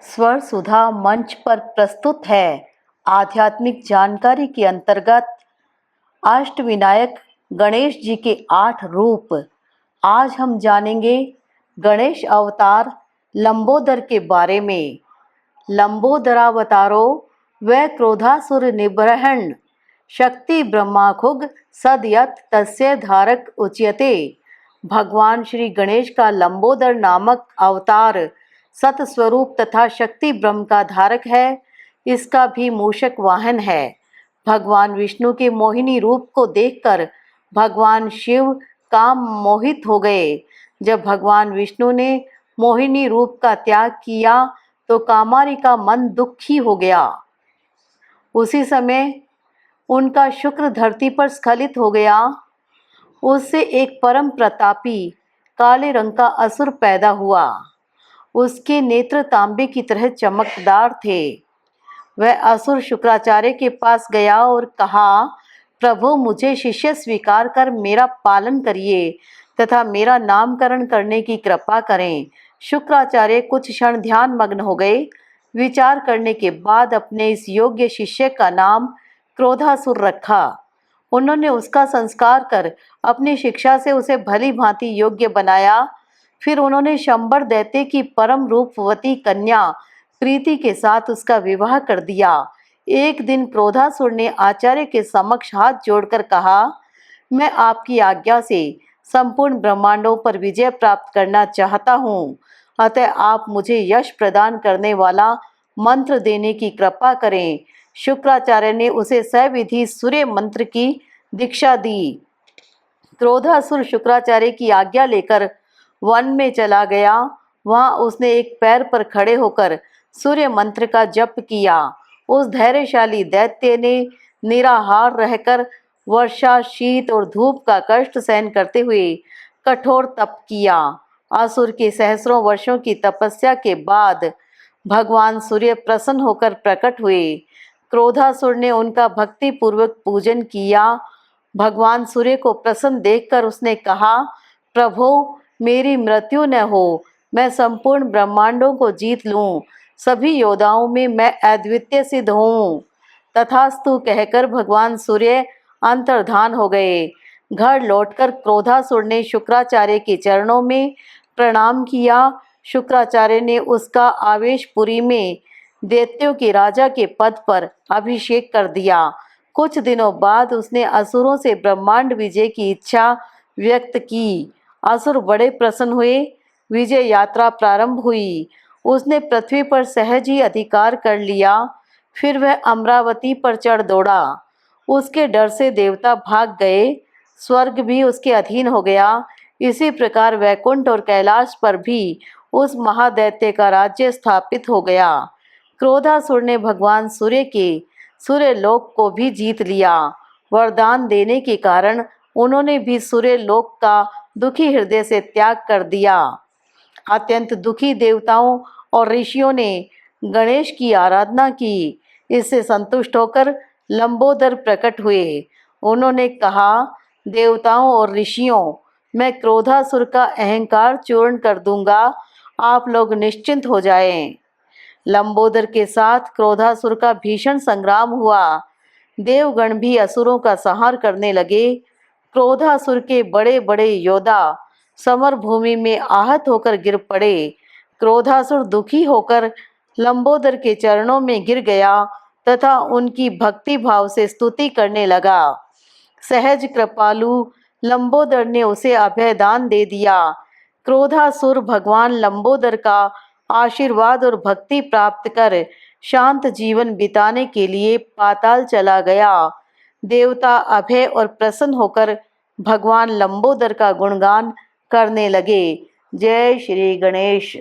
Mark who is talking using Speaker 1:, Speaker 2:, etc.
Speaker 1: स्वर सुधा मंच पर प्रस्तुत है। आध्यात्मिक जानकारी के अंतर्गत अष्टविनायक गणेश जी के 8 रूप। आज हम जानेंगे गणेश अवतार लंबोदर के बारे में। लंबोदरावतारो व क्रोधासुर निबर्हण शक्ति ब्रह्माखुग सदयत तस्य धारक उच्यते। भगवान श्री गणेश का लंबोदर नामक अवतार सतस्वरूप तथा शक्ति ब्रह्म का धारक है। इसका भी मूषक वाहन है। भगवान विष्णु के मोहिनी रूप को देखकर भगवान शिव काम मोहित हो गए। जब भगवान विष्णु ने मोहिनी रूप का त्याग किया तो कामारी का मन दुखी हो गया। उसी समय उनका शुक्र धरती पर स्खलित हो गया। उससे एक परम प्रतापी काले रंग का असुर पैदा हुआ। उसके नेत्र तांबे की तरह चमकदार थे। वह असुर शुक्राचार्य के पास गया और कहा, प्रभु मुझे शिष्य स्वीकार कर मेरा पालन करिए तथा मेरा नामकरण करने की कृपा करें। शुक्राचार्य कुछ क्षण ध्यान मग्न हो गए। विचार करने के बाद अपने इस योग्य शिष्य का नाम क्रोधासुर रखा। उन्होंने उसका संस्कार कर अपनी शिक्षा से उसे भली भांति योग्य बनाया। फिर उन्होंने शंबर दैत्य की परम रूपवती कन्या प्रीति के साथ उसका विवाह कर दिया। एक दिन क्रोधासुर ने आचार्य के समक्ष हाथ जोड़कर कहा, मैं आपकी आज्ञा से संपूर्ण ब्रह्मांडों पर विजय प्राप्त करना चाहता हूँ, अतः आप मुझे यश प्रदान करने वाला मंत्र देने की कृपा करें। शुक्राचार्य ने उसे सविधि सूर्य मंत्र की दीक्षा दी। क्रोधासुर शुक्राचार्य की आज्ञा लेकर वन में चला गया। वहां उसने एक पैर पर खड़े होकर सूर्य मंत्र का जप किया। उस धैर्यशाली दैत्य ने निराहार रहकर वर्षा, शीत और धूप का कष्ट सहन करते हुए कठोर तप किया। असुर के सहस्रों वर्षों की तपस्या के बाद भगवान सूर्य प्रसन्न होकर प्रकट हुए। क्रोधासुर ने उनका भक्ति पूर्वक पूजन किया। भगवान सूर्य को प्रसन्न देखकर उसने कहा, प्रभु मेरी मृत्यु न हो, मैं संपूर्ण ब्रह्मांडों को जीत लूं, सभी योद्धाओं में मैं अद्वितीय सिद्ध हूँ। तथास्तु कहकर भगवान सूर्य अंतर्धान हो गए। घर लौटकर क्रोधासुर ने शुक्राचार्य के चरणों में प्रणाम किया। शुक्राचार्य ने उसका आवेशपुरी में दैत्यों के राजा के पद पर अभिषेक कर दिया। कुछ दिनों बाद उसने असुरों से ब्रह्मांड विजय की इच्छा व्यक्त की। असुर बड़े प्रसन्न हुए। विजय यात्रा प्रारंभ हुई। उसने पृथ्वी पर सहज ही अधिकार कर लिया। फिर वह अमरावती पर चढ़ दौड़ा। उसके डर से देवता भाग गए। स्वर्ग भी उसके अधीन हो गया। इसी प्रकार वैकुंठ और कैलाश पर भी उस महादैत्य का राज्य स्थापित हो गया। क्रोधासुर ने भगवान सूर्य के सूर्यलोक को भी जीत लिया। वरदान देने के कारण उन्होंने भी सूर्यलोक का दुखी हृदय से त्याग कर दिया। अत्यंत दुखी देवताओं और ऋषियों ने गणेश की आराधना की। इससे संतुष्ट होकर लंबोदर प्रकट हुए। उन्होंने कहा, देवताओं और ऋषियों, मैं क्रोधासुर का अहंकार चूर्ण कर दूंगा, आप लोग निश्चिंत हो जाएं। लंबोदर के साथ क्रोधासुर का भीषण संग्राम हुआ। देवगण भी असुरों का संहार करने लगे। क्रोधासुर के बड़े बड़े योद्धा समर भूमि में आहत होकर गिर पड़े। क्रोधासुर दुखी होकर लंबोदर के चरणों में गिर गया तथा उनकी भक्ति भाव से स्तुति करने लगा। सहज कृपालु लंबोदर ने उसे अभयदान दे दिया। क्रोधासुर भगवान लंबोदर का आशीर्वाद और भक्ति प्राप्त कर शांत जीवन बिताने के लिए पाताल चला गया। देवता अभय और प्रसन्न होकर भगवान लंबोदर का गुणगान करने लगे। जय श्री गणेश।